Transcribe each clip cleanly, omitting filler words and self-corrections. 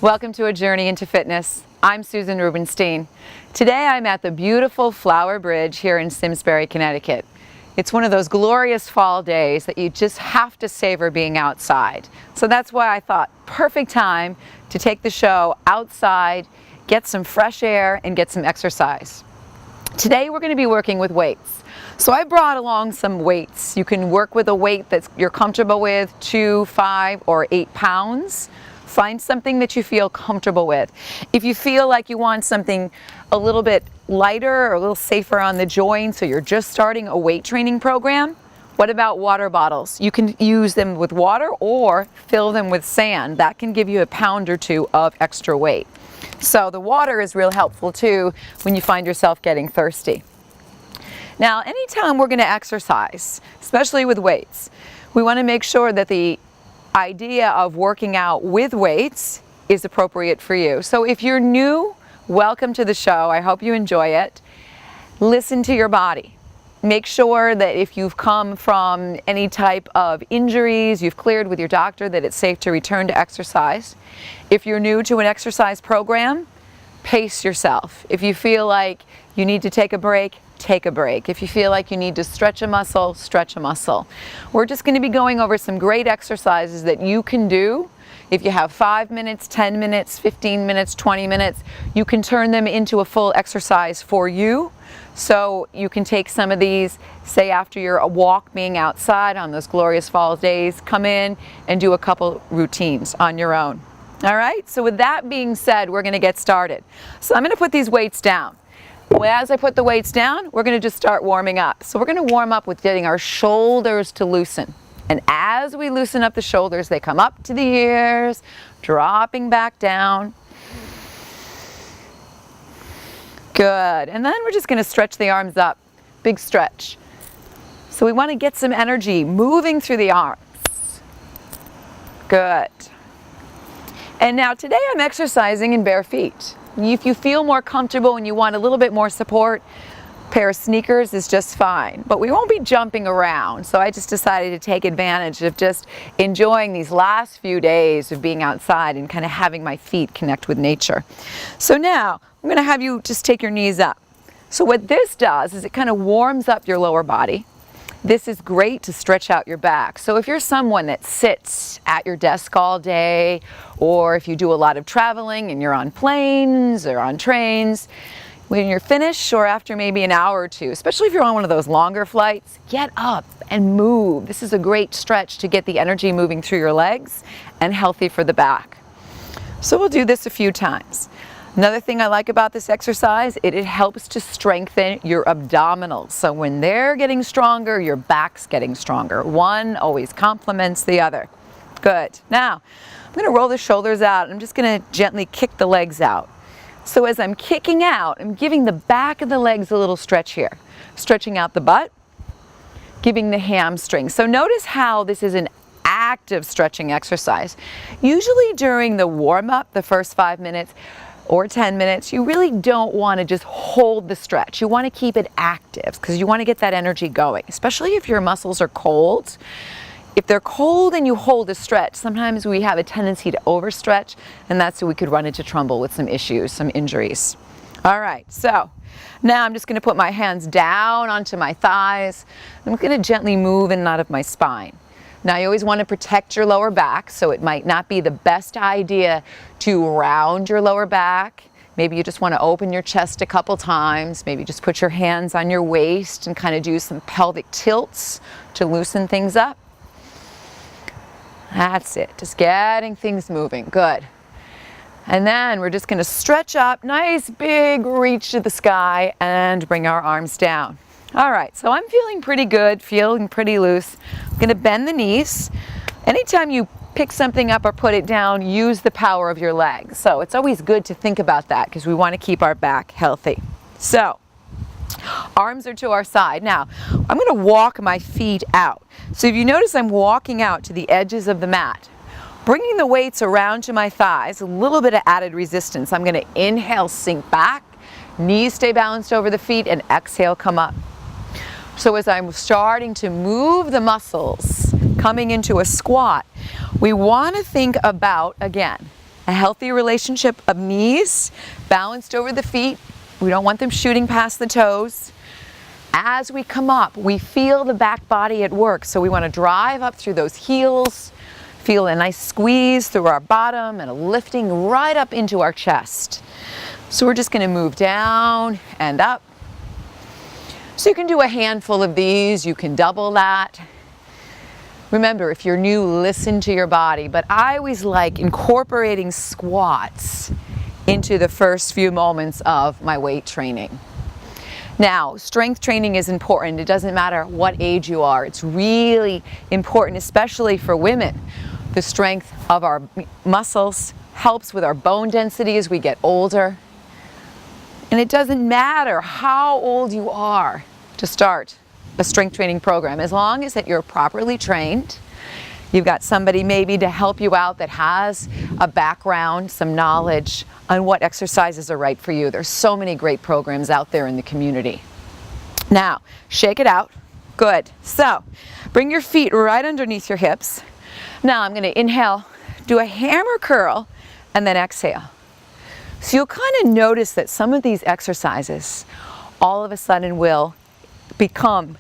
Welcome to A Journey into Fitness. I'm Susan Rubenstein. Today I'm at the beautiful Flower Bridge here in Simsbury, Connecticut. It's one of those glorious fall days that you just have to savor being outside. So that's why I thought perfect time to take the show outside, get some fresh air and get some exercise. Today we're going to be working with weights. So I brought along some weights. You can work with a weight that you're comfortable with, 2, 5, or 8 pounds. Find something that you feel comfortable with. If you feel like you want something a little bit lighter or a little safer on the joints, so you're just starting a weight training program, what about water bottles? You can use them with water or fill them with sand. That can give you a pound or two of extra weight. So the water is real helpful too when you find yourself getting thirsty. Now, anytime we're going to exercise, especially with weights, we want to make sure that the idea of working out with weights is appropriate for you. So if you're new, welcome to the show. I hope you enjoy it. Listen to your body. Make sure that if you've come from any type of injuries, you've cleared with your doctor that it's safe to return to exercise. If you're new to an exercise program, pace yourself. If you feel like you need to take a break, take a break. If you feel like you need to stretch a muscle, stretch a muscle. We're just going to be going over some great exercises that you can do. If you have 5 minutes, 10 minutes, 15 minutes, 20 minutes, you can turn them into a full exercise for you. So you can take some of these, say after your walk being outside on those glorious fall days, come in and do a couple routines on your own. All right, so with that being said, we're going to get started. So I'm going to put these weights down. As I put the weights down, we're going to just start warming up. So we're going to warm up with getting our shoulders to loosen. And as we loosen up the shoulders, they come up to the ears, dropping back down. Good. And then we're just going to stretch the arms up. Big stretch. So we want to get some energy moving through the arms. Good. And now today I'm exercising in bare feet. If you feel more comfortable and you want a little bit more support, a pair of sneakers is just fine. But we won't be jumping around, so I just decided to take advantage of just enjoying these last few days of being outside and kind of having my feet connect with nature. So now I'm going to have you just take your knees up. So what this does is it kind of warms up your lower body. This is great to stretch out your back. So if you're someone that sits at your desk all day, or if you do a lot of traveling and you're on planes or on trains, when you're finished or after maybe an hour or two, especially if you're on one of those longer flights, get up and move. This is a great stretch to get the energy moving through your legs and healthy for the back. So we'll do this a few times. Another thing I like about this exercise, it helps to strengthen your abdominals. So when they're getting stronger, your back's getting stronger. One always complements the other. Good. Now, I'm going to roll the shoulders out. I'm just going to gently kick the legs out. So as I'm kicking out, I'm giving the back of the legs a little stretch here. Stretching out the butt, giving the hamstrings. So notice how this is an active stretching exercise. Usually during the warm-up, the first 5 minutes, or 10 minutes, you really don't want to just hold the stretch. You want to keep it active because you want to get that energy going, especially if your muscles are cold. If they're cold and you hold a stretch, sometimes we have a tendency to overstretch, and that's where we could run into trouble with some issues, some injuries. All right, so now I'm just going to put my hands down onto my thighs. I'm going to gently move in and out of my spine. Now you always want to protect your lower back, so it might not be the best idea to round your lower back. Maybe you just want to open your chest a couple times. Maybe just put your hands on your waist and kind of do some pelvic tilts to loosen things up. That's it, just getting things moving. Good. And then we're just going to stretch up, nice big reach to the sky, and bring our arms down. All right, so I'm feeling pretty good, feeling pretty loose. I'm going to bend the knees. Anytime you pick something up or put it down, use the power of your legs. So it's always good to think about that because we want to keep our back healthy. So arms are to our side. Now, I'm going to walk my feet out. So if you notice, I'm walking out to the edges of the mat, bringing the weights around to my thighs, a little bit of added resistance. I'm going to inhale, sink back, knees stay balanced over the feet, and exhale, come up. So as I'm starting to move the muscles, coming into a squat, we want to think about, again, a healthy relationship of knees balanced over the feet. We don't want them shooting past the toes. As we come up, we feel the back body at work. So we want to drive up through those heels, feel a nice squeeze through our bottom and a lifting right up into our chest. So we're just going to move down and up. So you can do a handful of these, you can double that. Remember, if you're new, listen to your body, but I always like incorporating squats into the first few moments of my weight training. Now, strength training is important. It doesn't matter what age you are. It's really important, especially for women. The strength of our muscles helps with our bone density as we get older. And it doesn't matter how old you are to start a strength training program, as long as that you're properly trained. You've got somebody maybe to help you out that has a background, some knowledge on what exercises are right for you. There's so many great programs out there in the community. Now, shake it out. Good. So, bring your feet right underneath your hips. Now I'm going to inhale, do a hammer curl, and then exhale. So you'll kind of notice that some of these exercises all of a sudden will become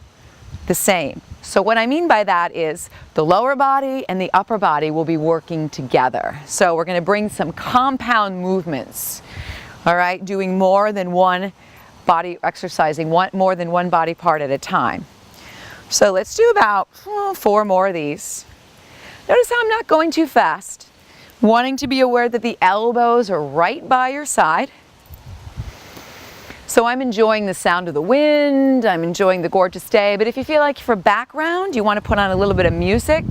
the same. So what I mean by that is the lower body and the upper body will be working together. So we're going to bring some compound movements, all right, doing more than one body, exercising more than one body part at a time. So let's do about 4 more of these. Notice how I'm not going too fast. Wanting to be aware that the elbows are right by your side. So I'm enjoying the sound of the wind, I'm enjoying the gorgeous day, but if you feel like for background, you want to put on a little bit of music.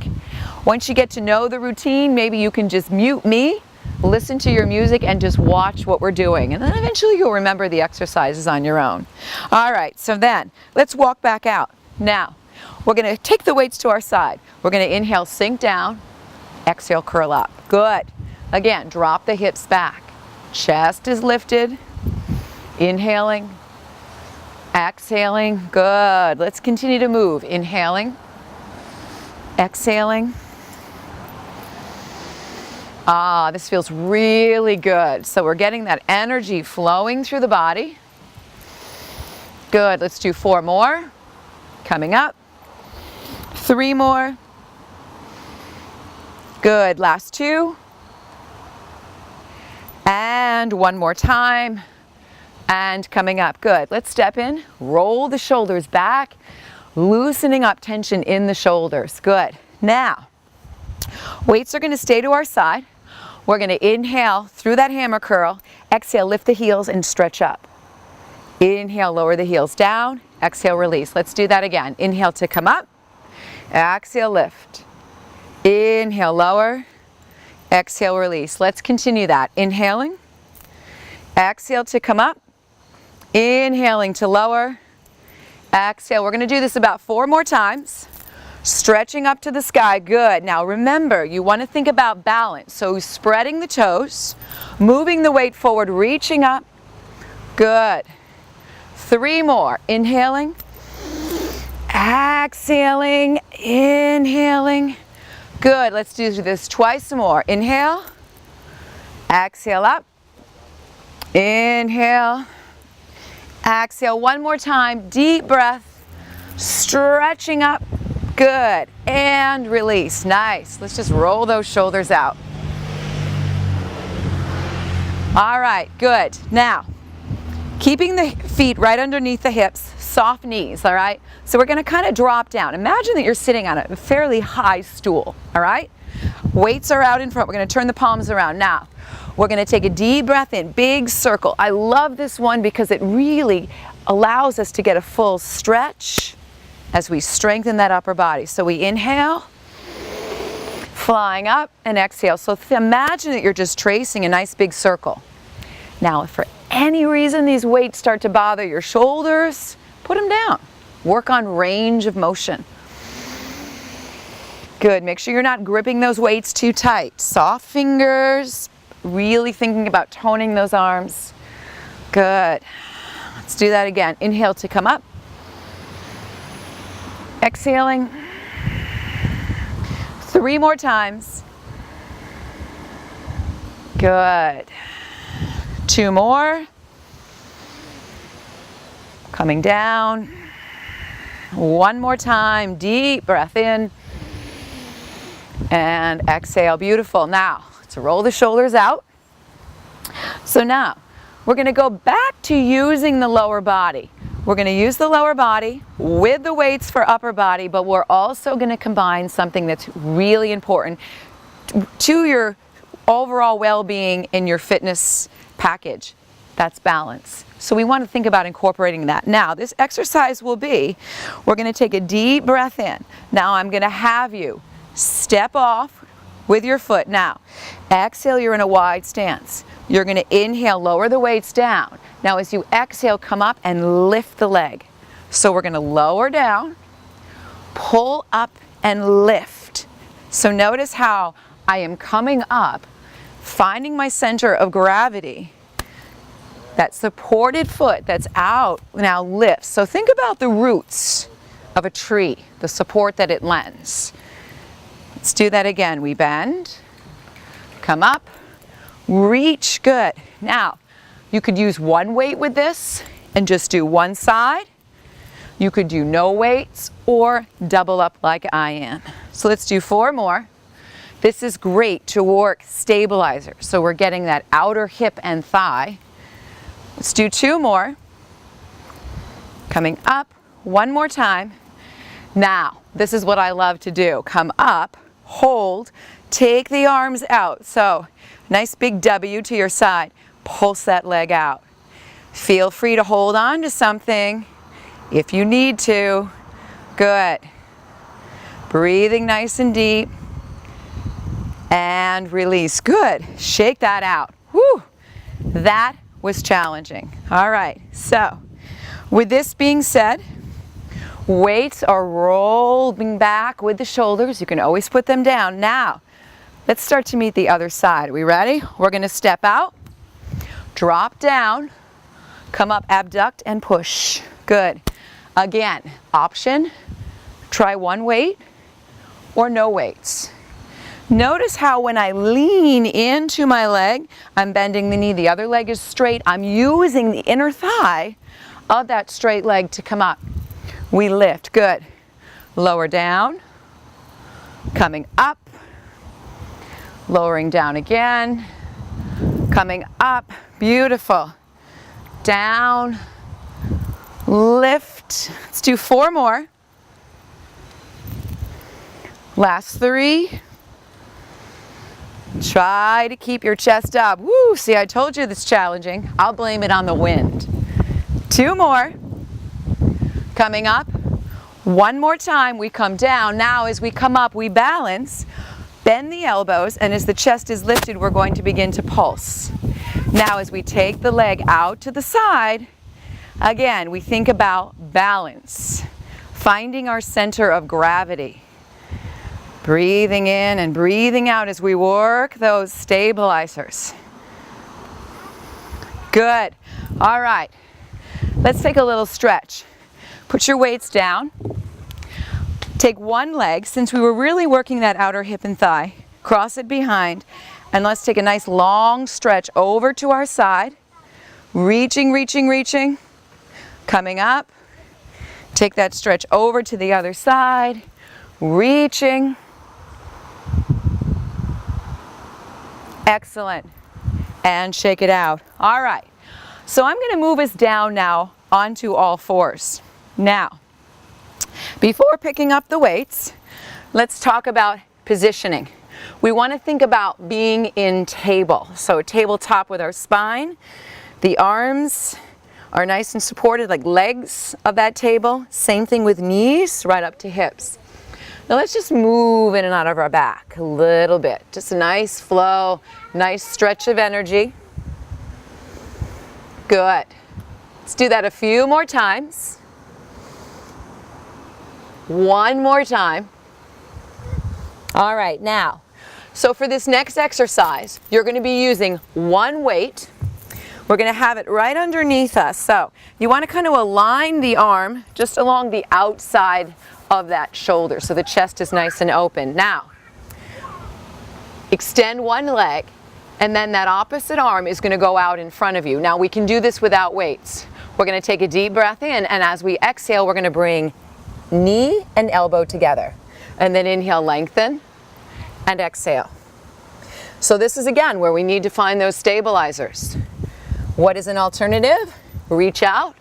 Once you get to know the routine, maybe you can just mute me, listen to your music, and just watch what we're doing. And then eventually you'll remember the exercises on your own. All right, so then let's walk back out. Now, we're going to take the weights to our side. We're going to inhale, sink down, exhale, curl up. Good. Again, drop the hips back. Chest is lifted. Inhaling, exhaling, good. Let's continue to move. Inhaling, exhaling. This feels really good. So we're getting that energy flowing through the body. Good, let's do 4 more. Coming up. 3 more. Good, last 2. And 1 more time. And coming up, good. Let's step in, roll the shoulders back, loosening up tension in the shoulders. Good. Now, weights are going to stay to our side. We're going to inhale through that hammer curl, exhale, lift the heels and stretch up. Inhale, lower the heels down, exhale, release. Let's do that again. Inhale to come up, exhale, lift. Inhale, lower, exhale, release. Let's continue that. Inhaling, exhale to come up. Inhaling to lower, exhale. We're going to do this about 4 more times. Stretching up to the sky, good. Now remember, you want to think about balance. So spreading the toes, moving the weight forward, reaching up, good. 3 more, inhaling, exhaling, inhaling, good. Let's do this twice more. Inhale, exhale up, inhale, exhale. 1 more time, deep breath, stretching up, good, and release. Nice. Let's just roll those shoulders out. All right, good. Now, keeping the feet right underneath the hips, soft knees, all right? So we're going to kind of drop down. Imagine that you're sitting on a fairly high stool, all right? Weights are out in front. We're going to turn the palms around. Now, we're going to take a deep breath in, big circle. I love this one because it really allows us to get a full stretch as we strengthen that upper body. So we inhale, flying up, and exhale. So imagine that you're just tracing a nice big circle. Now, if for any reason these weights start to bother your shoulders, put them down. Work on range of motion. Good. Make sure you're not gripping those weights too tight. Soft fingers, really thinking about toning those arms. Good. Let's do that again. Inhale to come up. Exhaling. 3 more times. Good. 2 more. Coming down. 1 more time. Deep breath in. And exhale. Beautiful. Now, let's roll the shoulders out. So now, we're going to go back to using the lower body. We're going to use the lower body with the weights for upper body, but we're also going to combine something that's really important to your overall well-being in your fitness package. That's balance. So we want to think about incorporating that. Now, this exercise will be, we're going to take a deep breath in. Now I'm going to have you step off with your foot. Now, exhale, you're in a wide stance. You're going to inhale, lower the weights down. Now as you exhale, come up and lift the leg. So we're going to lower down, pull up and lift. So notice how I am coming up, finding my center of gravity. That supported foot that's out now lifts. So think about the roots of a tree, the support that it lends. Let's do that again. We bend, come up, reach. Good. Now, you could use one weight with this and just do one side. You could do no weights or double up like I am. So let's do 4 more. This is great to work stabilizer. So we're getting that outer hip and thigh. Let's do 2 more. Coming up, 1 more time. Now, this is what I love to do. Come up, hold, take the arms out. So, nice big W to your side. Pulse that leg out. Feel free to hold on to something if you need to. Good. Breathing nice and deep. And release. Good. Shake that out. Whew. That was challenging. All right. So, with this being said, weights are rolling back with the shoulders. You can always put them down. Now, let's start to meet the other side. Are we ready? We're going to step out, drop down, come up, abduct, and push. Good. Again, option, try one weight or no weights. Notice how when I lean into my leg, I'm bending the knee. The other leg is straight. I'm using the inner thigh of that straight leg to come up. We lift. Good. Lower down. Coming up. Lowering down again. Coming up. Beautiful. Down. Lift. Let's do 4 more. Last 3. Try to keep your chest up. Woo! See, I told you this is challenging. I'll blame it on the wind. 2 more. Coming up. 1 more time. We come down. Now as we come up, we balance. Bend the elbows, and as the chest is lifted, we're going to begin to pulse. Now as we take the leg out to the side, again, we think about balance. Finding our center of gravity. Breathing in and breathing out as we work those stabilizers. Good. All right. Let's take a little stretch. Put your weights down. Take one leg, since we were really working that outer hip and thigh, cross it behind, and let's take a nice long stretch over to our side. Reaching, reaching, reaching. Coming up. Take that stretch over to the other side. Reaching. Excellent. And shake it out. All right. So I'm going to move us down now onto all fours. Now, before picking up the weights, let's talk about positioning. We want to think about being in table. So tabletop with our spine. The arms are nice and supported like legs of that table. Same thing with knees right up to hips. Now let's just move in and out of our back a little bit. Just a nice flow, nice stretch of energy. Good. Let's do that a few more times. 1 more time. All right, now, so for this next exercise, you're going to be using one weight. We're going to have it right underneath us. So you want to kind of align the arm just along the outside of that shoulder so the chest is nice and open. Now, extend one leg, And then that opposite arm is going to go out in front of you. Now we can do this without weights. We're going to take a deep breath in, and as we exhale, we're going to bring knee and elbow together. And then inhale, lengthen, and exhale. So this is again where we need to find those stabilizers. What is an alternative? Reach out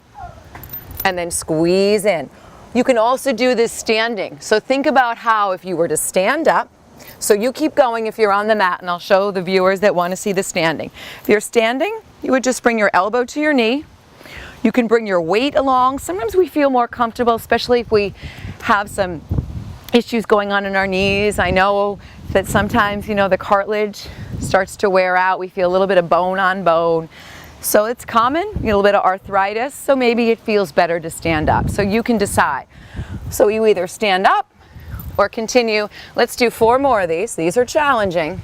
and then squeeze in. You can also do this standing. So think about how if you were to stand up, so you keep going if you're on the mat, and I'll show the viewers that want to see the standing. If you're standing, you would just bring your elbow to your knee. You can bring your weight along. Sometimes we feel more comfortable, especially if we have some issues going on in our knees. I know that sometimes, you know, the cartilage starts to wear out. We feel a little bit of bone on bone. So it's common, a little bit of arthritis, so maybe it feels better to stand up. So you can decide. So you either stand up or continue. Let's do 4 more of these. These are challenging.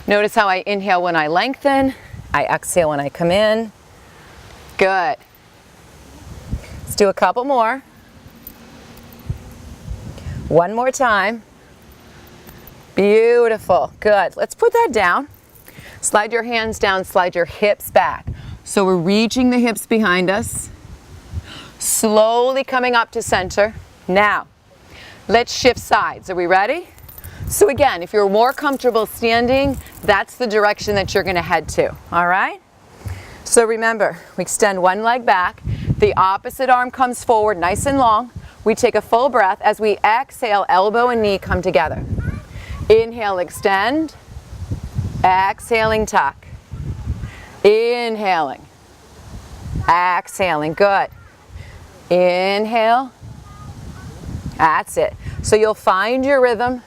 Notice how I inhale when I lengthen. I exhale when I come in. Good. Let's do a couple more. One more time. Beautiful. Good. Let's put that down. Slide your hands down, slide your hips back. So we're reaching the hips behind us. Slowly coming up to center. Now, let's shift sides. Are we ready? So again, if you're more comfortable standing, that's the direction that you're going to head to. All right? So remember, we extend one leg back. The opposite arm comes forward, nice and long. We take a full breath. As we exhale, elbow and knee come together. Inhale, extend. Exhaling, tuck. Inhaling. Exhaling. Good. Inhale. That's it. So you'll find your rhythm.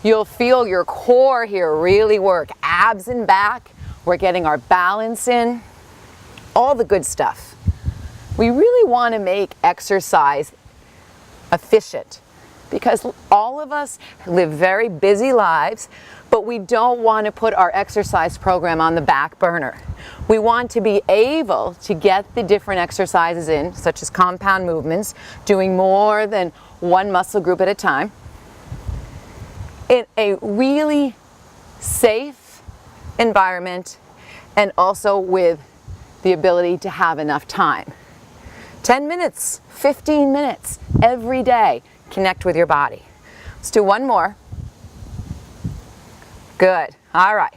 You'll feel your core here really work. Abs and back. We're getting our balance in. All the good stuff. We really want to make exercise efficient because all of us live very busy lives, but we don't want to put our exercise program on the back burner. We want to be able to get the different exercises in, such as compound movements, doing more than one muscle group at a time, in a really safe environment and also with the ability to have enough time. 10 minutes, 15 minutes every day. Connect with your body. Let's do one more. Good. All right.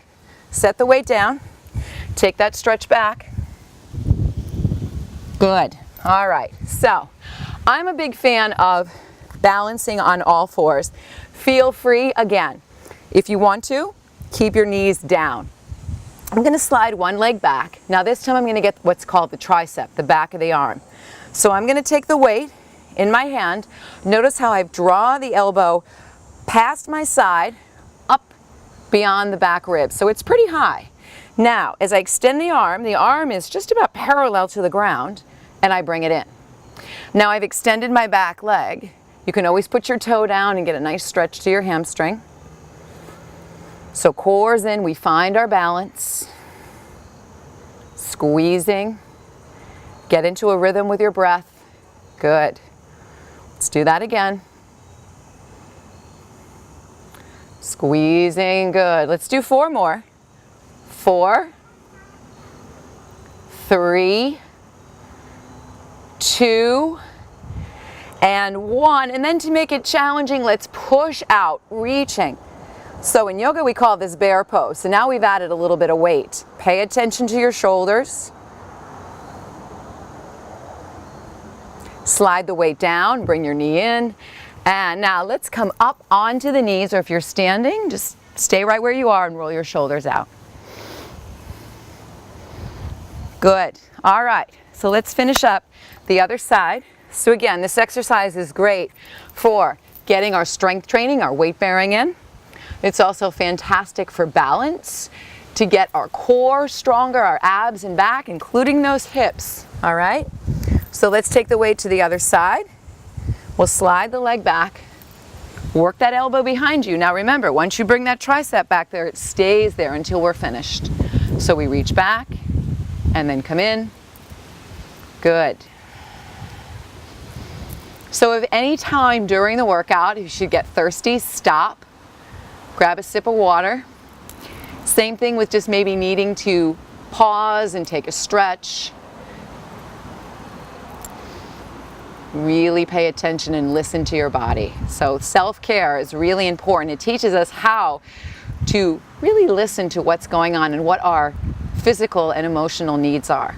Set the weight down. Take that stretch back. Good. All right. So, I'm a big fan of balancing on all fours. Feel free, again, if you want to, keep your knees down. I'm going to slide one leg back. Now this time I'm going to get what's called the tricep, the back of the arm. So I'm going to take the weight in my hand. Notice how I draw the elbow past my side, up beyond the back ribs. So it's pretty high. Now, as I extend the arm is just about parallel to the ground, and I bring it in. Now I've extended my back leg. You can always put your toe down and get a nice stretch to your hamstring. So core's in, we find our balance. Squeezing. Get into a rhythm with your breath. Good. Let's do that again. Squeezing, good. Let's do 4 more. 4, 3, 2, and 1. And then to make it challenging, let's push out, reaching. So in yoga we call this bear pose. So now we've added a little bit of weight. Pay attention to your shoulders. Slide the weight down, bring your knee in. And now let's come up onto the knees, or if you're standing, just stay right where you are and roll your shoulders out. Good. All right. So let's finish up the other side. So again, this exercise is great for getting our strength training, our weight bearing in. It's also fantastic for balance, to get our core stronger, our abs and back, including those hips. All right. So let's take the weight to the other side. We'll slide the leg back. Work that elbow behind you. Now remember, once you bring that tricep back there, it stays there until we're finished. So we reach back and then come in. Good. So if any time during the workout you should get thirsty, stop, grab a sip of water, Same thing with just maybe needing to pause and take a stretch. Really pay attention and listen to your body. So self-care is really important. It teaches us how to really listen to what's going on and what our physical and emotional needs are.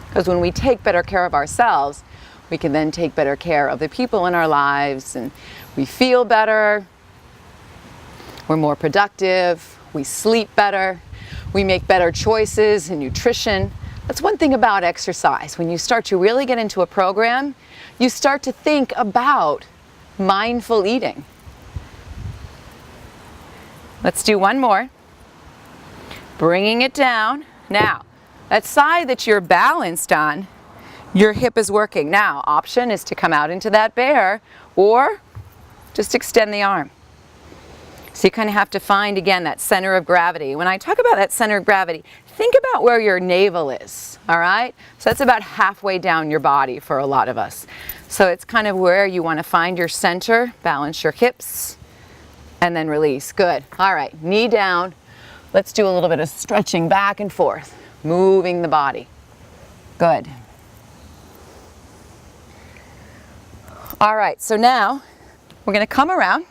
Because when we take better care of ourselves, we can then take better care of the people in our lives, and we feel better, we're more productive, we sleep better, we make better choices in nutrition. That's one thing about exercise. When you start to really get into a program, you start to think about mindful eating. Let's do one more. Bringing it down. Now, that side that you're balanced on, your hip is working. Now, option is to come out into that bear or just extend the arm. So you kind of have to find, again, that center of gravity. When I talk about that center of gravity, think about where your navel is, all right? So that's about halfway down your body for a lot of us. So it's kind of where you want to find your center, balance your hips, and then release. Good. All right, knee down. Let's do a little bit of stretching back and forth, moving the body. Good. All right, so now we're going to come around.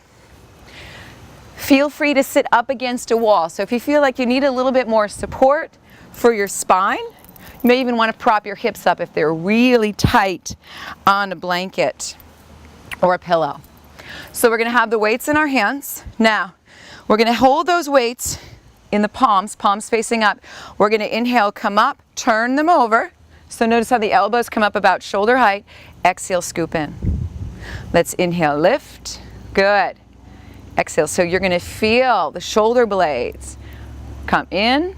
Feel free to sit up against a wall. So if you feel like you need a little bit more support for your spine, you may even want to prop your hips up if they're really tight on a blanket or a pillow. So we're going to have the weights in our hands. Now, we're going to hold those weights in the palms facing up. We're going to inhale, come up, turn them over. So notice how the elbows come up about shoulder height. Exhale, scoop in. Let's inhale, lift. Good. Exhale. So you're going to feel the shoulder blades come in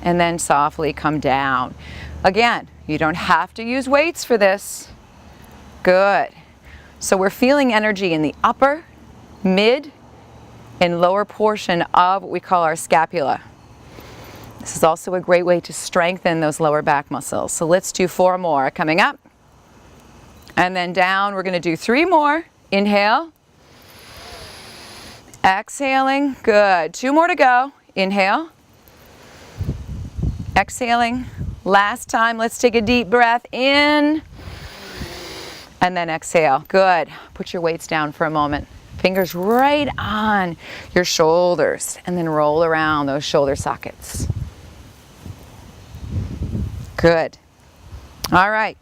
and then softly come down. Again, you don't have to use weights for this. Good. So we're feeling energy in the upper, mid, and lower portion of what we call our scapula. This is also a great way to strengthen those lower back muscles. So let's do 4 more. Coming up and then down. We're going to do 3 more. Inhale. Exhaling. Good. 2 more to go. Inhale. Exhaling. Last time. Let's take a deep breath in and then exhale. Good. Put your weights down for a moment. Fingers right on your shoulders and then roll around those shoulder sockets. Good. All right.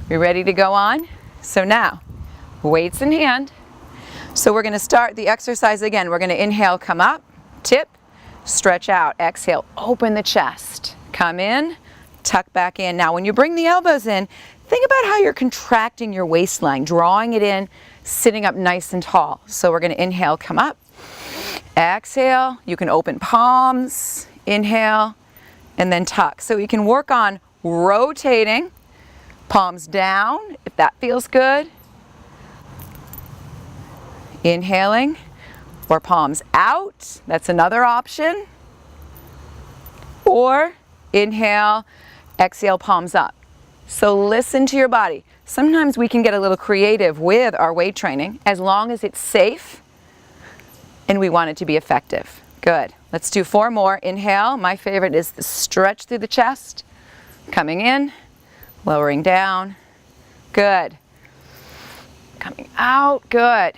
We ready to go on? So now, weights in hand. So we're going to start the exercise again. We're going to inhale, come up, tip, stretch out, exhale, open the chest, come in, tuck back in. Now when you bring the elbows in, think about how you're contracting your waistline, drawing it in, sitting up nice and tall. So we're going to inhale, come up, exhale, you can open palms, inhale, and then tuck. So you can work on rotating, palms down, if that feels good. Inhaling, or palms out, that's another option. Or inhale, exhale, palms up. So listen to your body. Sometimes we can get a little creative with our weight training as long as it's safe and we want it to be effective. Good. Let's do 4 more. Inhale. My favorite is the stretch through the chest. Coming in, lowering down. Good. Coming out. Good.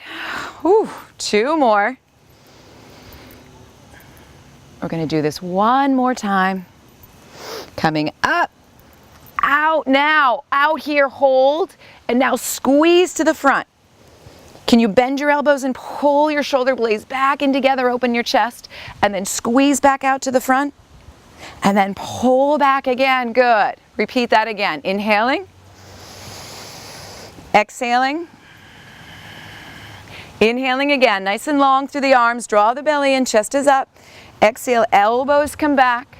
Whew. 2 more. We're going to do this 1 more time. Coming up. Out now. Out here. Hold. And now squeeze to the front. Can you bend your elbows and pull your shoulder blades back in together, open your chest, and then squeeze back out to the front? And then pull back again. Good. Repeat that again. Inhaling. Exhaling. Inhaling again. Nice and long through the arms. Draw the belly in. Chest is up. Exhale. Elbows come back.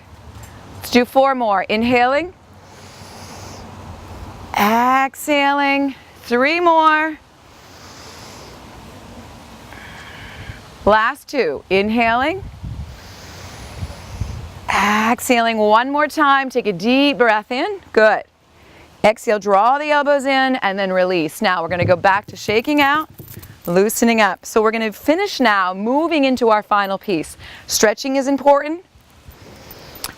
Let's do 4 more. Inhaling. Exhaling. 3 more. Last 2. Inhaling. Exhaling 1 more time. Take a deep breath in. Good. Exhale, draw the elbows in and then release. Now we're going to go back to shaking out. loosening up. So we're going to finish now, moving into our final piece. Stretching is important.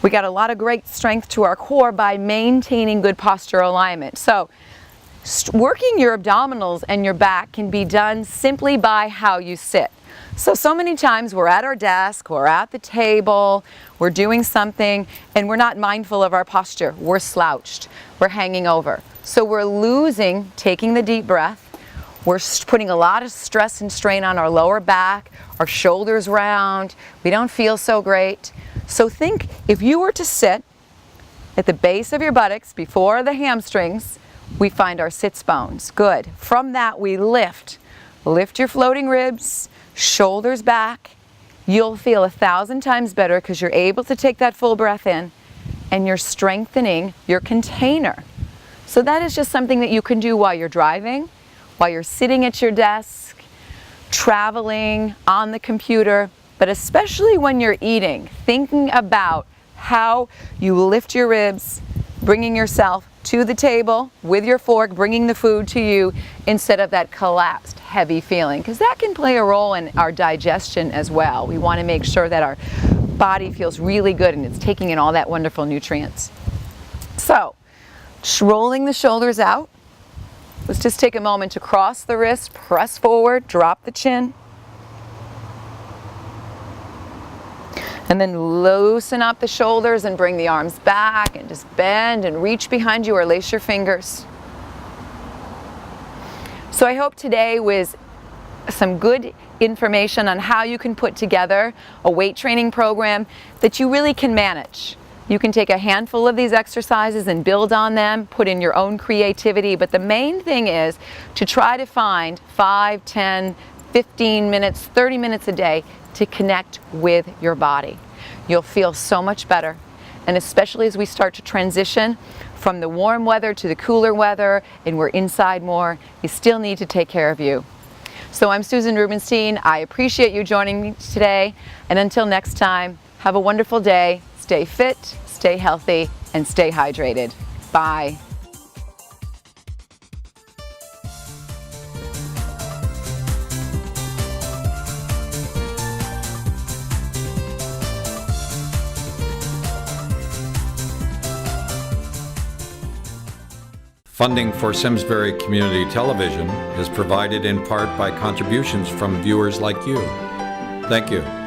We got a lot of great strength to our core by maintaining good postural alignment. So working your abdominals and your back can be done simply by how you sit. So many times we're at our desk, we're at the table, we're doing something, and we're not mindful of our posture. We're slouched, we're hanging over. So we're losing, taking the deep breath. We're putting a lot of stress and strain on our lower back, our shoulders round. We don't feel so great. So think, if you were to sit at the base of your buttocks before the hamstrings, we find our sits bones. Good. From that we lift. Lift your floating ribs, shoulders back. You'll feel 1,000 times better because you're able to take that full breath in and you're strengthening your container. So that is just something that you can do while you're driving, while you're sitting at your desk, traveling, on the computer, but especially when you're eating, thinking about how you lift your ribs, bringing yourself to the table with your fork, bringing the food to you instead of that collapsed, heavy feeling, because that can play a role in our digestion as well. We want to make sure that our body feels really good and it's taking in all that wonderful nutrients. So, rolling the shoulders out. Let's just take a moment to cross the wrist, press forward, drop the chin. And then loosen up the shoulders and bring the arms back and just bend and reach behind you or lace your fingers. So I hope today was some good information on how you can put together a weight training program that you really can manage. You can take a handful of these exercises and build on them, put in your own creativity, but the main thing is to try to find 5, 10, 15 minutes, 30 minutes a day to connect with your body. You'll feel so much better, and especially as we start to transition from the warm weather to the cooler weather and we're inside more, you still need to take care of you. So I'm Susan Rubenstein. I appreciate you joining me today, and until next time, have a wonderful day. Stay fit, stay healthy, and stay hydrated. Bye. Funding for Simsbury Community Television is provided in part by contributions from viewers like you. Thank you.